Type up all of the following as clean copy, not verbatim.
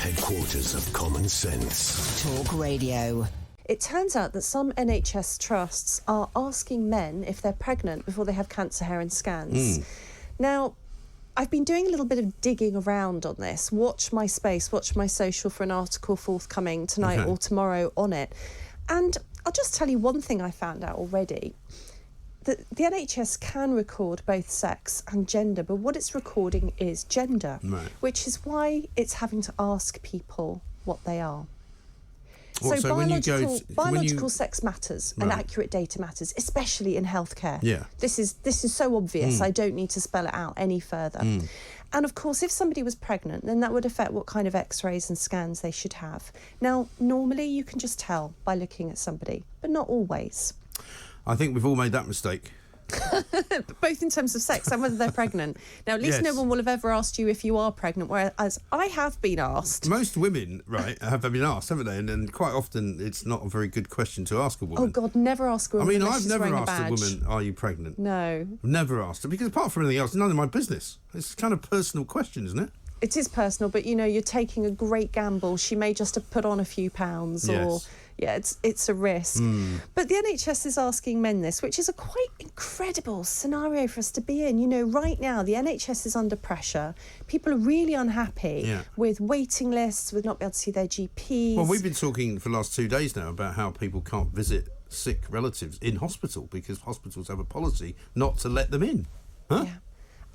headquarters of common sense. Talk Radio. It turns out that some NHS trusts are asking men if they're pregnant before they have cancer hair and scans. Now, I've been doing a little bit of digging around on this. Watch my space, watch my social for an article forthcoming tonight or tomorrow on it. And I'll just tell you one thing I found out already. The NHS can record both sex and gender, but what it's recording is gender, which is why it's having to ask people what they are. So biological sex matters and accurate data matters, especially in healthcare. Yeah. This is so obvious, I don't need to spell it out any further. And of course, if somebody was pregnant, then that would affect what kind of x-rays and scans they should have. Now, normally you can just tell by looking at somebody, but not always. I think we've all made that mistake. Both in terms of sex and whether they're pregnant. Now, at least no one will have ever asked you if you are pregnant, whereas I have been asked. Most women, have been asked, haven't they? And quite often it's not a very good question to ask a woman. Oh, God, never ask a woman. I mean, I've never asked a woman, are you pregnant? No. Never asked her, because apart from anything else, it's none of my business. It's kind of personal question, isn't it? It is personal, but, you know, you're taking a great gamble. She may just have put on a few pounds or... Yeah, it's a risk. But the NHS is asking men this, which is a quite incredible scenario for us to be in. You know, right now, the NHS is under pressure. People are really unhappy with waiting lists, with not being able to see their GPs. Well, we've been talking for the last 2 days now about how people can't visit sick relatives in hospital because hospitals have a policy not to let them in. Huh? Yeah.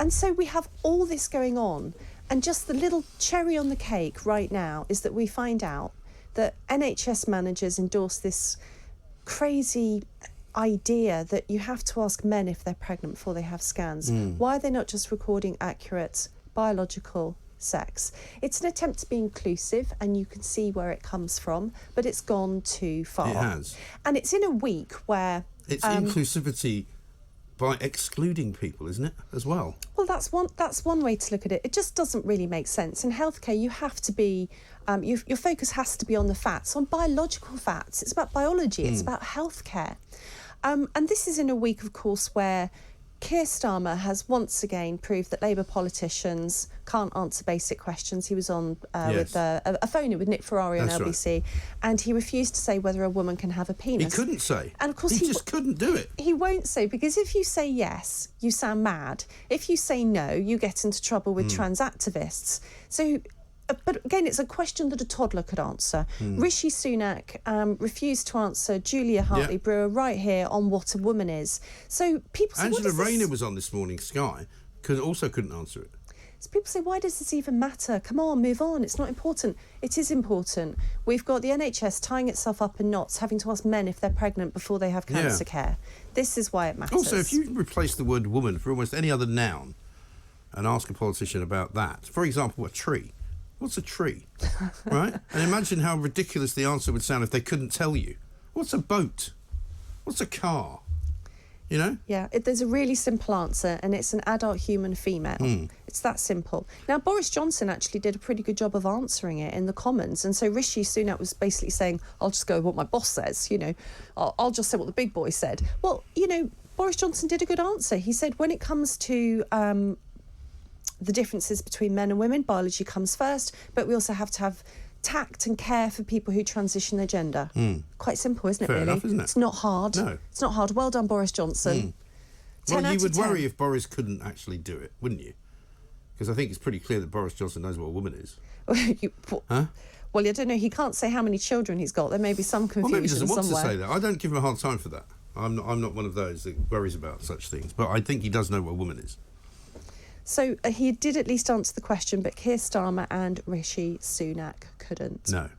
And so we have all this going on. And just the little cherry on the cake right now is that we find out that NHS managers endorse this crazy idea that you have to ask men if they're pregnant before they have scans. Why are they not just recording accurate biological sex? It's an attempt to be inclusive, and you can see where it comes from, but it's gone too far. It has. And it's in a week where... It's inclusivity by excluding people, isn't it, as well? Well, that's one way to look at it. It just doesn't really make sense. In healthcare, you have to be... your focus has to be on the facts, on biological facts. It's about biology. It's about healthcare. And this is in a week, of course, where Keir Starmer has once again proved that Labour politicians can't answer basic questions. He was on with a phone-in with Nick Ferrari on LBC, and he refused to say whether a woman can have a penis. He couldn't say. And of course he just couldn't do it. He won't say, because if you say yes, you sound mad. If you say no, you get into trouble with trans activists. So... But again, it's a question that a toddler could answer. Rishi Sunak refused to answer Julia Hartley-Brewer right here on what a woman is. So people say... Angela Rayner was on this morning, Sky, also couldn't answer it. So people say, why does this even matter? Come on, move on. It's not important. It is important. We've got the NHS tying itself up in knots, having to ask men if they're pregnant before they have cancer care. This is why it matters. Also, if you replace the word woman for almost any other noun and ask a politician about that, for example, a tree. What's a tree? Right? And imagine how ridiculous the answer would sound if they couldn't tell you. What's a boat? What's a car? You know? Yeah, there's a really simple answer, and it's an adult human female. It's that simple. Now, Boris Johnson actually did a pretty good job of answering it in the Commons, and so Rishi Sunak was basically saying, I'll just go with what my boss says, you know. I'll just say what the big boy said. Well, you know, Boris Johnson did a good answer. He said when it comes to... the differences between men and women, biology comes first, but we also have to have tact and care for people who transition their gender. Quite simple, isn't it? Fair really? enough, isn't it? It's not hard. No. It's not hard. Well done, Boris Johnson. 10 Well, you out would of 10. worry if Boris couldn't actually do it, wouldn't you? Because I think it's pretty clear that Boris Johnson knows what a woman is. Huh? Well, I don't know. He can't say how many children he's got. There may be some confusion Well, maybe he doesn't want somewhere. to say that. I don't give him a hard time for that. I'm not one of those that worries about such things. But I think he does know what a woman is. So he did at least answer the question, but Keir Starmer and Rishi Sunak couldn't. No.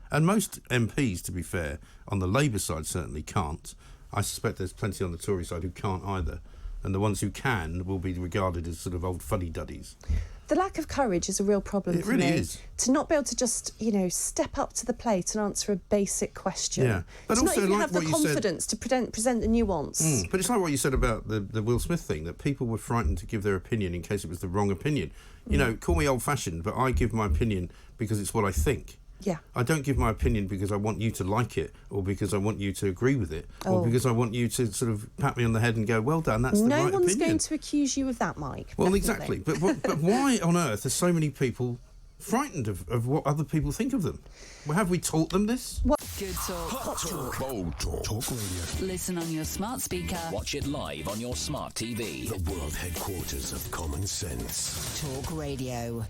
And most MPs, to be fair, on the Labour side certainly can't. I suspect there's plenty on the Tory side who can't either. And the ones who can will be regarded as sort of old fuddy-duddies. The lack of courage is a real problem for me. It really is. To not be able to just, you know, step up to the plate and answer a basic question. Yeah. But to also, not even like have the what you said- confidence to present the nuance. But it's like what you said about the Will Smith thing, that people were frightened to give their opinion in case it was the wrong opinion. You know, call me old-fashioned, but I give my opinion because it's what I think. Yeah. I don't give my opinion because I want you to like it, or because I want you to agree with it, or because I want you to sort of pat me on the head and go, well done, that's the right opinion. No one's going to accuse you of that, Mike. Well, definitely. exactly. But why on earth are so many people frightened of what other people think of them. Well, have we taught them this? Good talk. Hot talk. Bold talk. Talk radio. Listen on your smart speaker. Watch it live on your smart TV. The world headquarters of common sense. Talk Radio.